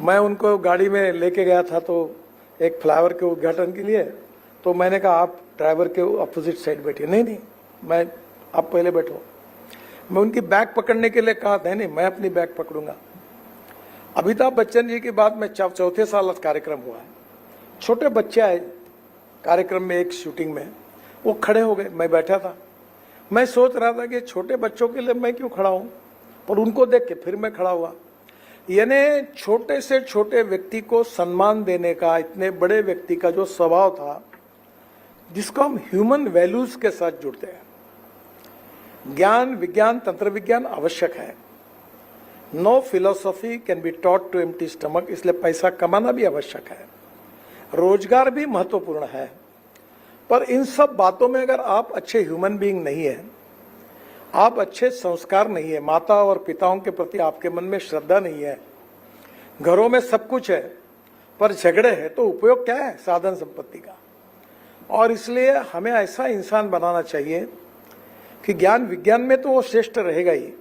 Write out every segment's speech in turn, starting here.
मैं उनको गाड़ी में लेके गया था तो एक फ्लाईओवर के उद्घाटन के लिए, तो मैंने कहा आप ड्राइवर के अपोजिट साइड बैठिए। नहीं नहीं, मैं आप पहले बैठो। मैं उनकी बैग पकड़ने के लिए कहा था, नहीं मैं अपनी बैग पकड़ूंगा। अमिताभ बच्चन जी की बात में चौथे साल कार्यक्रम हुआ है, छोटे बच्चे आए कार्यक्रम में, एक शूटिंग में, वो खड़े हो गए, मैं बैठा था। मैं सोच रहा था कि छोटे बच्चों के लिए मैं क्यों खड़ा हूं, पर उनको देख के फिर मैं खड़ा हुआ। यानी छोटे से छोटे व्यक्ति को सम्मान देने का, इतने बड़े व्यक्ति का जो स्वभाव था, जिसको हम ह्यूमन वैल्यूज के साथ जुड़ते हैं। ज्ञान, विज्ञान, तंत्र विज्ञान आवश्यक है। No philosophy can be taught to empty stomach, इसलिए पैसा कमाना भी आवश्यक है, रोजगार भी महत्वपूर्ण है। पर इन सब बातों में अगर आप अच्छे ह्यूमन बीइंग नहीं है, आप अच्छे संस्कार नहीं है, माता और पिताओं के प्रति आपके मन में श्रद्धा नहीं है, घरों में सब कुछ है पर झगड़े हैं, तो उपयोग क्या है साधन संपत्ति का। और इसलिए हमें ऐसा इंसान बनाना चाहिए कि ज्ञान विज्ञान में तो वो श्रेष्ठ रहेगा ही,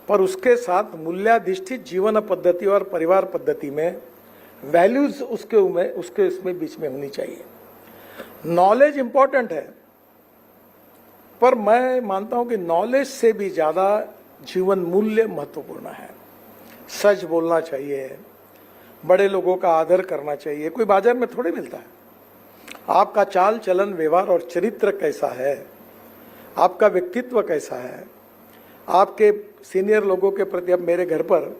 पर उसके साथ मूल्याधिष्ठित जीवन पद्धति और परिवार पद्धति में वैल्यूज उसके इसमें बीच में होनी चाहिए। नॉलेज इंपॉर्टेंट है, पर मैं मानता हूं कि नॉलेज से भी ज्यादा जीवन मूल्य महत्वपूर्ण है। सच बोलना चाहिए, बड़े लोगों का आदर करना चाहिए, कोई बाजार में थोड़े मिलता है। आपका चाल चलन व्यवहार और चरित्र कैसा है, आपका व्यक्तित्व कैसा है, आपके सीनियर लोगों के प्रति। अब मेरे घर पर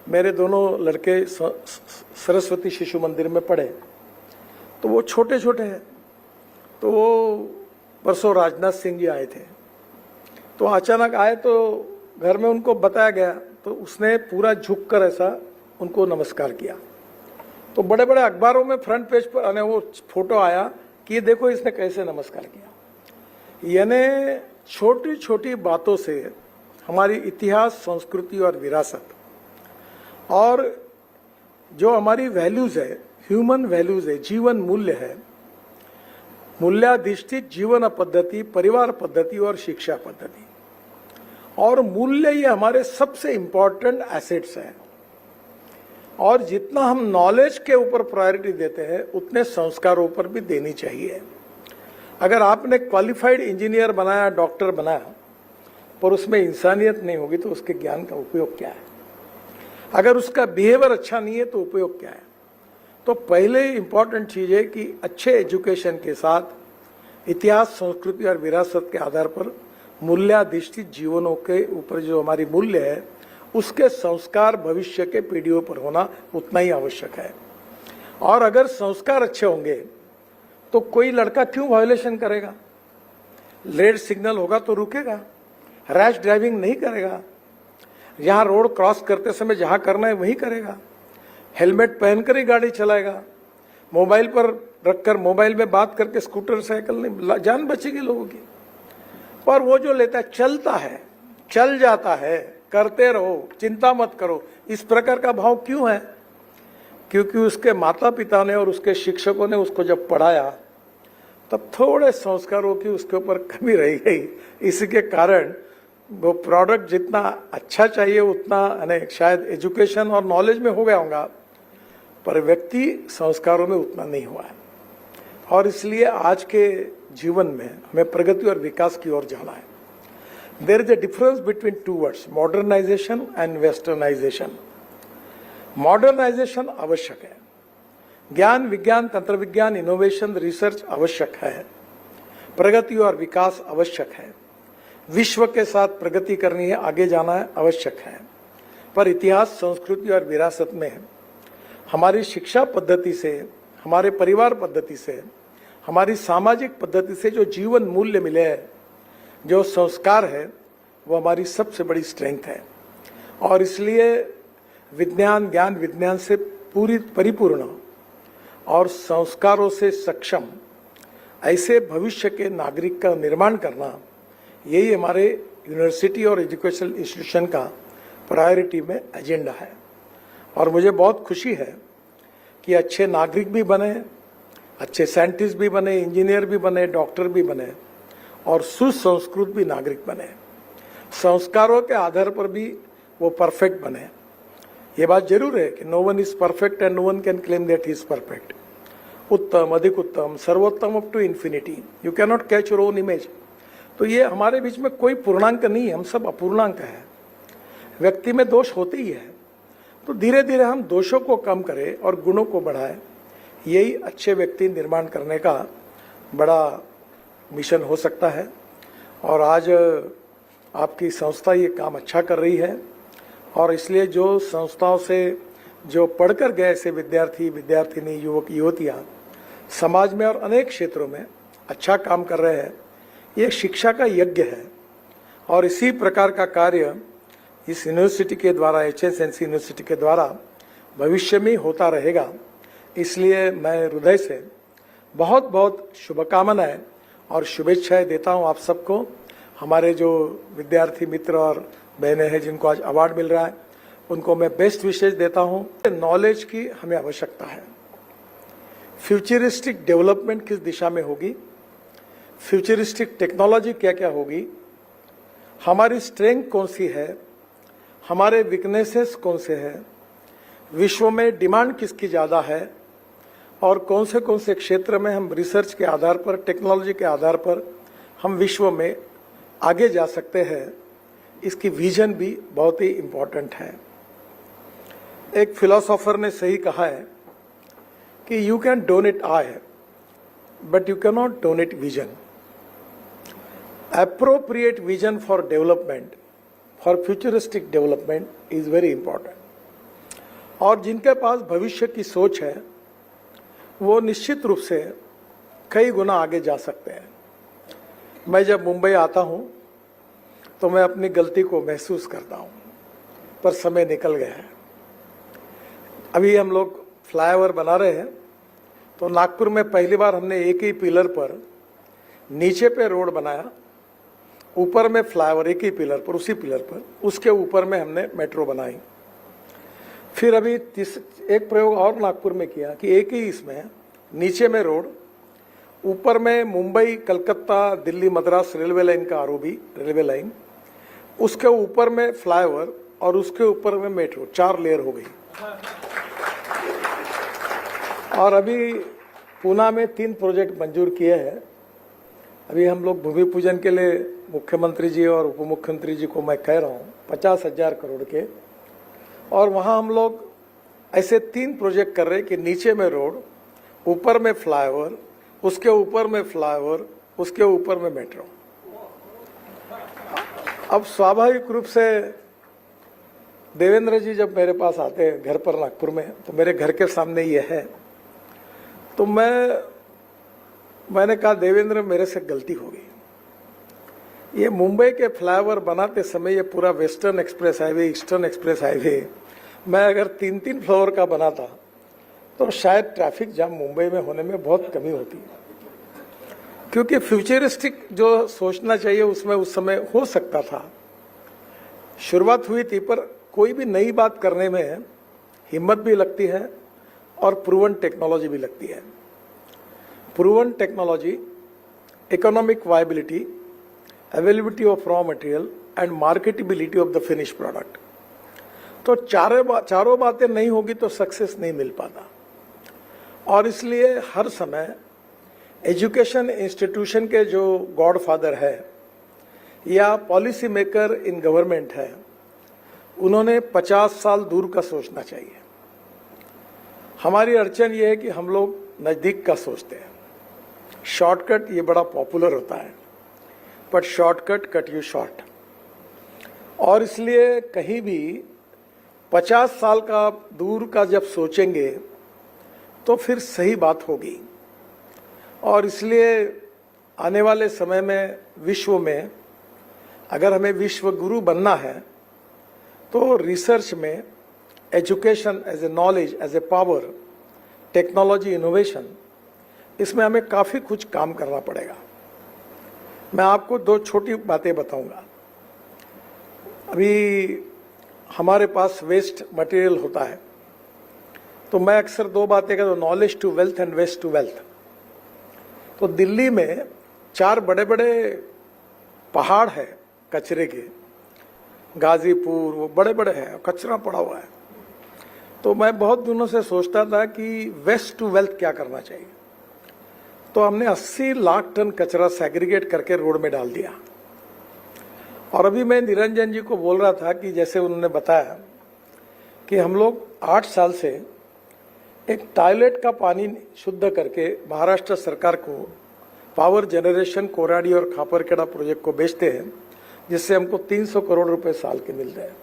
मेरे दोनों लड़के सरस्वती शिशु मंदिर में पढ़े, तो वो छोटे छोटे हैं। तो वो परसों राजनाथ सिंह जी आए थे, तो अचानक आए तो घर में उनको बताया गया, तो उसने पूरा झुककर ऐसा उनको नमस्कार किया। तो बड़े बड़े अखबारों में फ्रंट पेज पर वो फोटो आया कि ये देखो इसने कैसे नमस्कार किया। यानी छोटी छोटी बातों से हमारी इतिहास, संस्कृति और विरासत और जो हमारी वैल्यूज है, ह्यूमन वैल्यूज है, जीवन मूल्य है, मूल्याधिष्ठित जीवन पद्धति, परिवार पद्धति और शिक्षा पद्धति और मूल्य, ये हमारे सबसे इंपॉर्टेंट एसेट्स हैं। और जितना हम नॉलेज के ऊपर प्रायोरिटी देते हैं, उतने संस्कारों पर भी देनी चाहिए। अगर आपने क्वालिफाइड इंजीनियर बनाया, डॉक्टर बनाया, पर उसमें इंसानियत नहीं होगी, तो उसके ज्ञान का उपयोग क्या है? अगर उसका बिहेवियर अच्छा नहीं है, तो उपयोग क्या है? तो पहले इंपॉर्टेंट चीज है कि अच्छे एजुकेशन के साथ इतिहास, संस्कृति और विरासत के आधार पर मूल्याधिष्ठित जीवनों के ऊपर जो हमारी मूल्य है, उसके संस्कार भविष्य के पीढ़ियों पर होना उतना ही आवश्यक है। और अगर संस्कार अच्छे होंगे तो कोई लड़का क्यों वायोलेशन करेगा? रेड सिग्नल होगा तो रुकेगा, रैश ड्राइविंग नहीं करेगा, यहां रोड क्रॉस करते समय जहां करना है वही करेगा, हेलमेट पहनकर ही गाड़ी चलाएगा, मोबाइल पर रखकर मोबाइल में बात करके स्कूटर साइकिल नहीं, जान बचेगी लोगों की। पर वो जो लेता है, चलता है, चल जाता है, करते रहो, चिंता मत करो, इस प्रकार का भाव क्यों है? क्योंकि उसके माता पिता ने और उसके शिक्षकों ने उसको जब पढ़ाया, तब थोड़े संस्कारों की उसके ऊपर कमी रह गई। इसी के कारण वो प्रोडक्ट जितना अच्छा चाहिए उतना शायद एजुकेशन और नॉलेज में हो गया होगा, पर व्यक्ति संस्कारों में उतना नहीं हुआ है। और इसलिए आज के जीवन में हमें प्रगति और विकास की ओर जाना है। There is a difference between two words, modernisation and westernisation. Modernisation आवश्यक है, ज्ञान, विज्ञान, तंत्र विज्ञान, इनोवेशन, रिसर्च आवश्यक है, प्रगति और विकास आवश्यक है, विश्व के साथ प्रगति करनी है, आगे जाना है, आवश्यक है। पर इतिहास, संस्कृति और विरासत में हमारी शिक्षा पद्धति से, हमारे परिवार पद्धति से, हमारी सामाजिक पद्धति से जो जीवन मूल्य मिले हैं, जो संस्कार है, वो हमारी सबसे बड़ी स्ट्रेंथ है। और इसलिए विज्ञान, ज्ञान विज्ञान से पूरी परिपूर्ण और संस्कारों से सक्षम ऐसे भविष्य के नागरिक का निर्माण करना, यही हमारे यूनिवर्सिटी और एजुकेशनल इंस्टीट्यूशन का प्रायोरिटी में एजेंडा है। और मुझे बहुत खुशी है कि अच्छे नागरिक भी बने, अच्छे साइंटिस्ट भी बने, इंजीनियर भी बने, डॉक्टर भी बने और सुसंस्कृत भी नागरिक बने। संस्कारों के आधार पर भी वो परफेक्ट बने। ये बात जरूर है कि no one is perfect and no one can claim that he is perfect. उत्तम, अधिक उत्तम, सर्वोत्तम up to infinity, you can not catch your own image. तो ये हमारे बीच में कोई पूर्णांक नहीं है, हम सब अपूर्णांक है। व्यक्ति में दोष होते ही है, तो धीरे धीरे हम दोषों को कम करें और गुणों को बढ़ाएं, यही अच्छे व्यक्ति निर्माण करने का बड़ा मिशन हो सकता है। और आज आपकी संस्था ये काम अच्छा कर रही है, और इसलिए जो संस्थाओं से जो पढ़कर गए ऐसे विद्यार्थी, विद्यार्थिनी, युवक, युवतियां समाज में और अनेक क्षेत्रों में अच्छा काम कर रहे हैं, ये शिक्षा का यज्ञ है। और इसी प्रकार का कार्य इस यूनिवर्सिटी के द्वारा, HSNC यूनिवर्सिटी के द्वारा भविष्य में होता रहेगा। इसलिए मैं हृदय से बहुत बहुत शुभकामनाएं और शुभेच्छाएं देता हूं आप सबको। हमारे जो विद्यार्थी मित्र और बहनें हैं जिनको आज अवार्ड मिल रहा है, उनको मैं बेस्ट विशेष देता हूं। नॉलेज की हमें आवश्यकता है। फ्यूचरिस्टिक डेवलपमेंट किस दिशा में होगी, फ्यूचरिस्टिक टेक्नोलॉजी क्या क्या होगी, हमारी स्ट्रेंथ कौन सी है, हमारे वीकनेसेस कौन से हैं, विश्व में डिमांड किसकी ज़्यादा है, और कौन से क्षेत्र में हम रिसर्च के आधार पर, टेक्नोलॉजी के आधार पर हम विश्व में आगे जा सकते हैं, इसकी विजन भी बहुत ही इम्पोर्टेंट है। एक फिलोसोफर ने सही कहा है कि you can donate I but you can not donate vision. Appropriate vision for development, for futuristic development is very important. और जिनके पास भविष्य की सोच है वो निश्चित रूप से कई गुना आगे जा सकते हैं। मैं जब मुंबई आता हूं तो मैं अपनी गलती को महसूस करता हूं, पर समय निकल गया है। अभी हम लोग फ्लाईओवर बना रहे हैं, तो नागपुर में पहली बार हमने एक ही पिलर पर, नीचे पे रोड बनाया, ऊपर में फ्लाईओवर, एक ही पिलर पर, उसी पिलर पर, उसके ऊपर में हमने मेट्रो बनाई। फिर अभी एक प्रयोग और नागपुर में किया कि एक ही इसमें नीचे में रोड, ऊपर में मुंबई, कलकत्ता, दिल्ली, मद्रास रेलवे लाइन का आरओबी रेलवे लाइन, उसके ऊपर में फ्लाईओवर और उसके ऊपर में मेट्रो, 4 लेयर हो गई। और अभी पूना में 3 प्रोजेक्ट मंजूर किए हैं। अभी हम लोग भूमि पूजन के लिए मुख्यमंत्री जी और उप मुख्यमंत्री जी को मैं कह रहा हूँ 50,000 करोड़ के, और वहाँ हम लोग ऐसे 3 प्रोजेक्ट कर रहे हैं कि नीचे में रोड, ऊपर में फ्लाईओवर, उसके ऊपर में फ्लाईओवर, उसके ऊपर में मेट्रो। अब स्वाभाविक रूप से देवेंद्र जी जब मेरे पास आते हैं घर पर नागपुर में, तो मेरे घर के सामने ये है, तो मैंने कहा देवेंद्र मेरे से गलती हो गई। ये मुंबई के फ्लाईओवर बनाते समय ये पूरा western express highway, eastern express highway मैं अगर 3-3 फ्लोर का बनाता तो शायद ट्रैफिक जाम मुंबई में होने में बहुत कमी होती है। क्योंकि फ्यूचरिस्टिक जो सोचना चाहिए उसमें उस समय हो सकता था, शुरुआत हुई थी, पर कोई भी नई बात करने में हिम्मत भी लगती है और प्रूवन टेक्नोलॉजी भी लगती है। Proven technology, economic viability, availability of raw material and marketability of the finish product, तो चारों बातें नहीं होगी तो सक्सेस नहीं मिल पाता। और इसलिए हर समय एजुकेशन इंस्टीट्यूशन के जो गॉडफादर है या पॉलिसी मेकर इन गवर्नमेंट है, उन्होंने 50 साल दूर का सोचना चाहिए। हमारी अड़चन ये है कि हम लोग नजदीक का सोचते हैं। शॉर्टकट ये बड़ा पॉपुलर होता है, but shortcut cut you short. और इसलिए कहीं भी 50 साल का दूर का जब सोचेंगे तो फिर सही बात होगी। और इसलिए आने वाले समय में विश्व में अगर हमें विश्व गुरु बनना है तो रिसर्च में, education as a knowledge, as a power, technology, innovation, इसमें हमें काफ़ी कुछ काम करना पड़ेगा। मैं आपको 2 छोटी बातें बताऊंगा। अभी हमारे पास वेस्ट मटेरियल होता है, तो मैं अक्सर 2 बातें कहता हूँ, knowledge to wealth and waste to wealth. तो दिल्ली में 4 बड़े बड़े पहाड़ है कचरे के, गाजीपुर, वो बड़े बड़े हैं, कचरा पड़ा हुआ है। तो मैं बहुत दिनों से सोचता था कि वेस्ट टू वेल्थ क्या करना चाहिए। तो हमने 80 लाख टन कचरा सेग्रीगेट करके रोड में डाल दिया। और अभी मैं निरंजन जी को बोल रहा था कि जैसे उन्होंने बताया कि हम लोग 8 साल से एक टॉयलेट का पानी शुद्ध करके महाराष्ट्र सरकार को पावर जनरेशन कोराडी और खापरखेड़ा प्रोजेक्ट को बेचते हैं, जिससे हमको 300 करोड़ रुपए साल के मिलते हैं।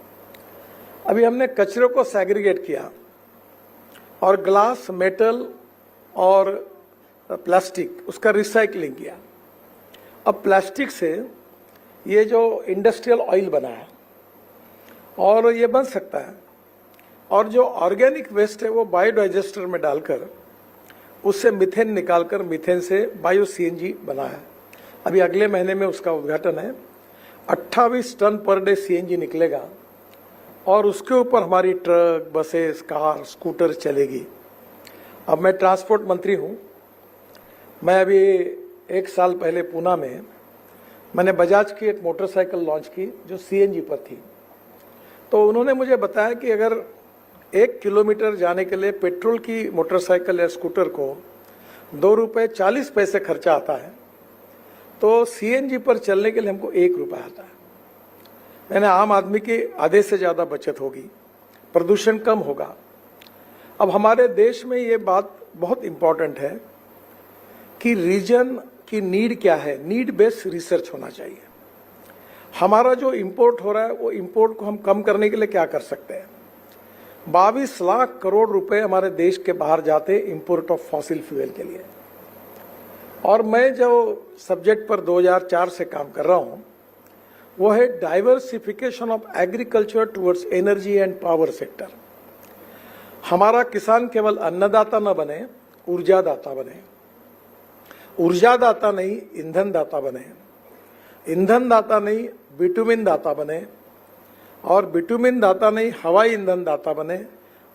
अभी हमने कचरे को सेग्रीगेट किया और ग्लास, मेटल और प्लास्टिक उसका रिसाइकलिंग किया। अब प्लास्टिक से ये जो इंडस्ट्रियल ऑयल बना है और ये बन सकता है, और जो ऑर्गेनिक वेस्ट है वो बायोडाइजेस्टर में डालकर उससे मीथेन निकालकर मीथेन से बायो सीएनजी बना है। अभी अगले महीने में उसका उद्घाटन है। 28 टन पर डे सीएनजी निकलेगा और उसके ऊपर हमारी ट्रक, बसेस, कार, स्कूटर चलेगी। अब मैं ट्रांसपोर्ट मंत्री हूं। मैं अभी 1 साल पहले पूना में मैंने बजाज की एक मोटरसाइकिल लॉन्च की जो सीएनजी पर थी। तो उन्होंने मुझे बताया कि अगर 1 किलोमीटर जाने के लिए पेट्रोल की मोटरसाइकिल या स्कूटर को 2 रुपये 40 पैसे खर्चा आता है, तो सीएनजी पर चलने के लिए हमको 1 रुपया आता है। यानी आम आदमी की आधे से ज्यादा बचत होगी, प्रदूषण कम होगा। अब हमारे देश में ये बात बहुत इंपॉर्टेंट है कि रीजन की नीड क्या है, नीड बेस्ड रिसर्च होना चाहिए। हमारा जो इंपोर्ट हो रहा है वो इंपोर्ट को हम कम करने के लिए क्या कर सकते हैं। 22 लाख करोड़ रुपए हमारे देश के बाहर जाते इंपोर्ट ऑफ फॉसिल फ्यूल के लिए। और मैं जो सब्जेक्ट पर 2004 से काम कर रहा हूं वो है diversification of agriculture towards energy and power sector. हमारा किसान केवल अन्नदाता न बने, ऊर्जादाता बने। ऊर्जादाता नहीं, ईंधन दाता बने। ईंधन दाता नहीं, बिटुमिन दाता बने। और बिटुमिन दाता नहीं, हवाई ईंधन दाता बने।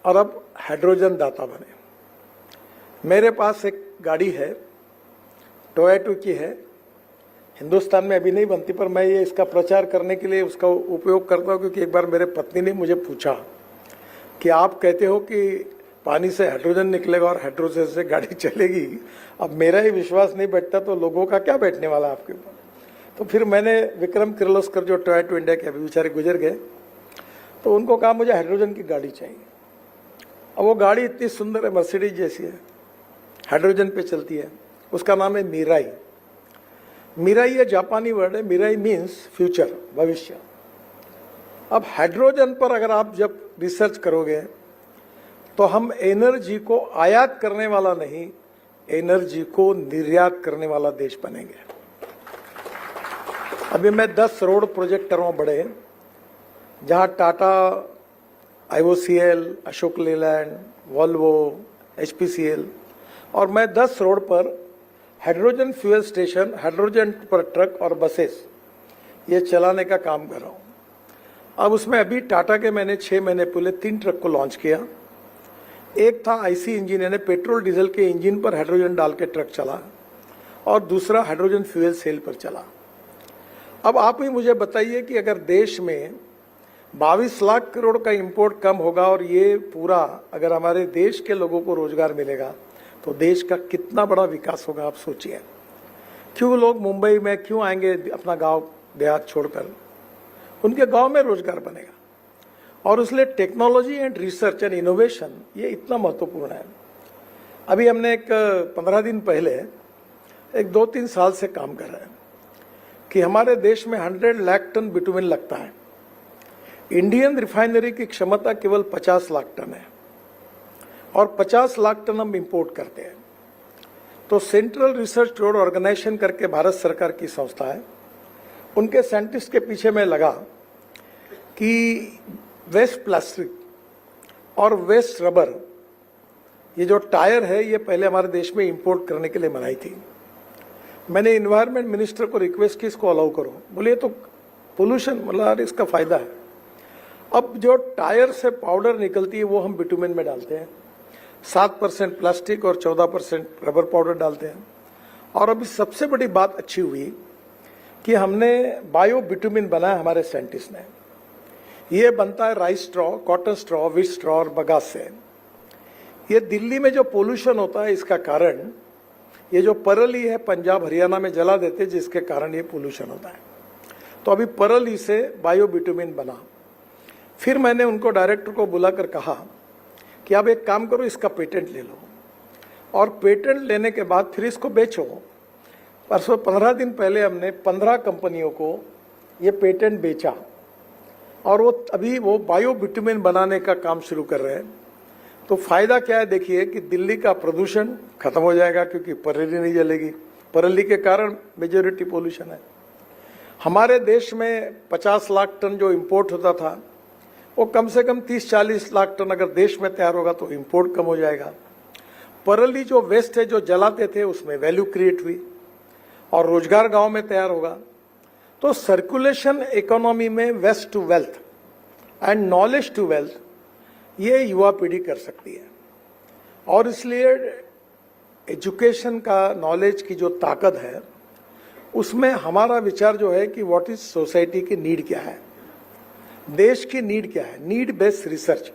और अब हाइड्रोजन दाता बने। मेरे पास एक गाड़ी है, टोयोटा की है, हिंदुस्तान में अभी नहीं बनती, पर मैं ये इसका प्रचार करने के लिए उसका उपयोग करता हूँ, क्योंकि एक बार मेरे पत्नी ने मुझे पूछा कि आप कहते हो कि पानी से हाइड्रोजन निकलेगा और हाइड्रोजन से गाड़ी चलेगी। अब मेरा ही विश्वास नहीं बैठता तो लोगों का क्या बैठने वाला आपके ऊपर। तो फिर मैंने विक्रम किर्लोस्कर जो टोयोटा इंडिया के अभी बेचारे गुजर गए, तो उनको कहा मुझे हाइड्रोजन की गाड़ी चाहिए। अब वो गाड़ी इतनी सुंदर है, मर्सिडीज जैसी है, हाइड्रोजन पे चलती है। उसका नाम है मिराई। मिराई ये जापानी वर्ड है। मिराई मीन्स फ्यूचर, भविष्य। अब हाइड्रोजन पर अगर आप जब रिसर्च करोगे तो हम एनर्जी को आयात करने वाला नहीं, एनर्जी को निर्यात करने वाला देश बनेंगे। अभी मैं 10 रोड प्रोजेक्ट कर रहा हूं बड़े, जहां Tata, IOCL, Ashok Leyland, Volvo, HPCL, और मैं 10 रोड पर हाइड्रोजन फ्यूल स्टेशन, हाइड्रोजन पर ट्रक और बसेस ये चलाने का काम कर रहा हूं। अब उसमें अभी टाटा के मैंने 6 महीने पहले 3 ट्रक को लॉन्च किया। एक था IC इंजन, यानी पेट्रोल डीजल के इंजन पर हाइड्रोजन डाल के ट्रक चला, और दूसरा हाइड्रोजन फ्यूल सेल पर चला। अब आप ही मुझे बताइए कि अगर देश में 22 लाख करोड़ का इंपोर्ट कम होगा और ये पूरा अगर हमारे देश के लोगों को रोजगार मिलेगा तो देश का कितना बड़ा विकास होगा, आप सोचिए। क्यों लोग मुंबई में क्यों आएंगे अपना गांव देहात छोड़कर, उनके गांव में रोजगार बनेगा। और इसलिए technology and research and innovation ये इतना महत्वपूर्ण है। अभी हमने एक 15 दिन पहले एक 2-3 साल से काम कर रहे हैं कि हमारे देश में 100 लाख टन बिटुमिन लगता है। इंडियन रिफाइनरी की क्षमता केवल 50 लाख टन है और 50 लाख टन हम इंपोर्ट करते हैं। तो सेंट्रल रिसर्च रोड ऑर्गेनाइजेशन करके भारत सरकार की संस्था है, उनके साइंटिस्ट के पीछे मैं लगा कि वेस्ट प्लास्टिक और वेस्ट रबर, ये जो टायर है, ये पहले हमारे देश में इंपोर्ट करने के लिए मनाई थी। मैंने इन्वायरमेंट मिनिस्टर को रिक्वेस्ट की इसको अलाउ करो। बोले तो पोल्यूशन, मतलब इसका फायदा है। अब जो टायर से पाउडर निकलती है वो हम बिटुमिन में डालते हैं। 7% प्लास्टिक और 14% रबर पाउडर डालते हैं। और अभी सबसे बड़ी बात अच्छी हुई कि हमने बायो बिटुमिन बनाया हमारे साइंटिस्ट ने। ये बनता है rice straw, cotton straw, wheat straw और बगास से। ये दिल्ली में जो पोल्यूशन होता है इसका कारण ये जो परली है पंजाब हरियाणा में जला देते जिसके कारण ये पोल्यूशन होता है। तो अभी परली से बायोबिटुमिन बना। फिर मैंने उनको डायरेक्टर को बुलाकर कहा कि आप एक काम करो, इसका पेटेंट ले लो और पेटेंट लेने के बाद फिर इसको बेचो। परसों 15 दिन पहले हमने 15 कंपनियों को ये पेटेंट बेचा और अभी वो बायोबिटुमिन बनाने का काम शुरू कर रहे हैं। तो फायदा क्या है देखिए कि दिल्ली का प्रदूषण खत्म हो जाएगा क्योंकि पराली नहीं जलेगी। पराली के कारण मेजोरिटी पोल्यूशन है। हमारे देश में 50 लाख टन जो इंपोर्ट होता था वो कम से कम 30-40 लाख टन अगर देश में तैयार होगा तो इंपोर्ट कम हो जाएगा। पराली जो वेस्ट है जो जलाते थे उसमें वैल्यू क्रिएट हुई और रोजगार गांव में तैयार होगा। तो सर्कुलेशन इकोनॉमी में waste to wealth and knowledge to wealth ये युवा पीढ़ी कर सकती है। और इसलिए एजुकेशन का नॉलेज की जो ताकत है उसमें हमारा विचार जो है कि व्हाट इज सोसाइटी की नीड क्या है, देश की नीड क्या है, नीड बेस्ड रिसर्च।